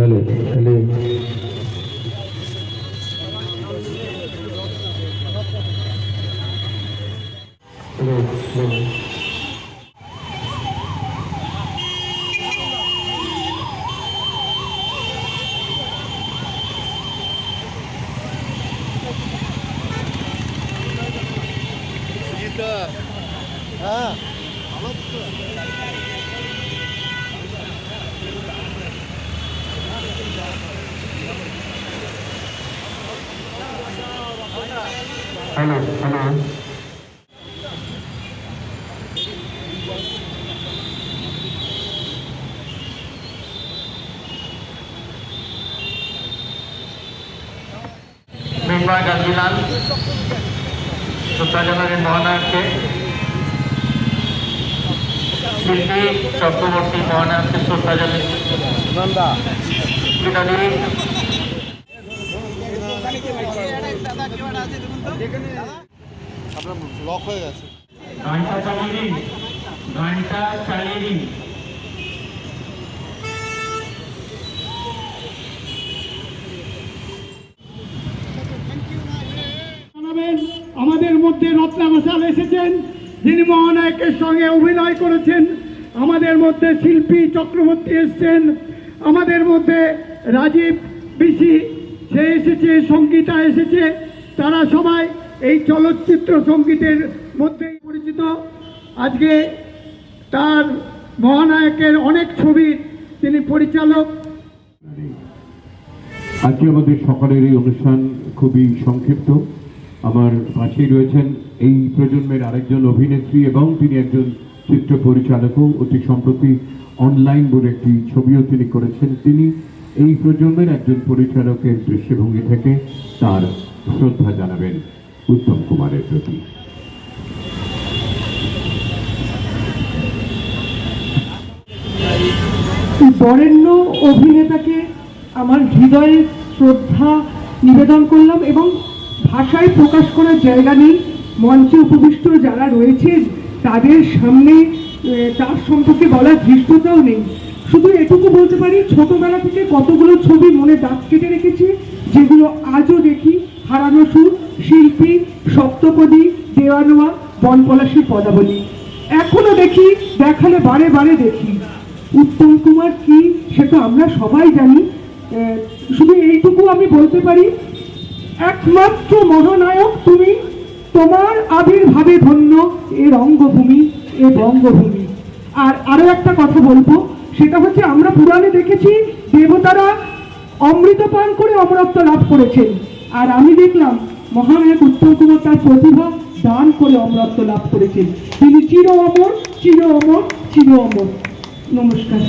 তাহলে তাহলে হ্যাঁ হ্যালো হ্যালো মৃন্ময় গান্ধীলাল শ্রদ্ধা জানাবেন মহানায়ককে। শিল্পী চক্রবর্তী মহানায়ককে শ্রদ্ধা জানাবেন। আপনার লক হয়ে গেছে। ঘন্টা চালিয়ে দিন, ঘন্টা চালিয়ে দিন। আমাদের মধ্যে রত্না ঘোষাল এসেছেন, যিনি মহানায়কের সঙ্গে অভিনয় করেছেন। আমাদের মধ্যে শিল্পী চক্রবর্তী এসেছেন, আমাদের মধ্যে রাজীব বিশি সে এসেছে, সঙ্গীতা এসেছে। তারা সবাই এই চলচ্চিত্র সঙ্গীতের মধ্যেই পরিচিত। আজকে তার মহানায়কের অনেক ছবির তিনি পরিচালক। আজকে আমাদের সকালের এই অনুষ্ঠান খুবই সংক্ষিপ্ত। আমার পাশেই রয়েছেন এই প্রজন্মের আরেকজন অভিনেত্রী এবং তিনি একজন চিত্র পরিচালকও। অতি সম্প্রতি অনলাইন বলে একটি ছবিও তিনি করেছেন। তিনি এই প্রজন্মের একজন পরিচালকের দৃষ্টিভঙ্গি থেকে তার শ্রদ্ধা জানাবেন উত্তম কুমারের প্রতি। বরেণ্য অভিনেতাকে আমার হৃদয়ে শ্রদ্ধা নিবেদন করলাম এবং ভাষায় প্রকাশ করার জায়গা নেই। মঞ্চে উপবিষ্ট যারা রয়েছেন তাদের সামনে তার সম্পর্কে বলার ধৃষ্টতাও নেই। শুধু এটুকু বলতে পারি, ছোটবেলা থেকে কতগুলো ছবি মনে দাগ কেটে রেখেছি, যেগুলো আজও দেখি। হারানো সুর, শিল্পী, সপ্তপদী, দেওয়ানোয়া, বনপলাশীর পদাবলী এখনো দেখি, দেখালে বারে বারে দেখি। উত্তম কুমার কি সে তো আমরা সবাই জানি। শুধু এইটুকু আমি বলতে পারি, একমাত্র মহানায়ক তুমি, তোমার আবির্ভাবে ধন্য এ রঙ্গভূমি, এ বঙ্গভূমি। আর আরো একটা কথা বলবো, সেটা হচ্ছে আমরা পুরাণে দেখেছি দেবতারা অমৃত পান করে অমরত্ব লাভ করেছেন, আর আমি দেখলাম মহানায়ক উত্তম কুমার তার প্রতিভা দান করে অমরত্ব লাভ করেছেন। তিনি চির অমর, চির অমর, চির অমর। নমস্কার।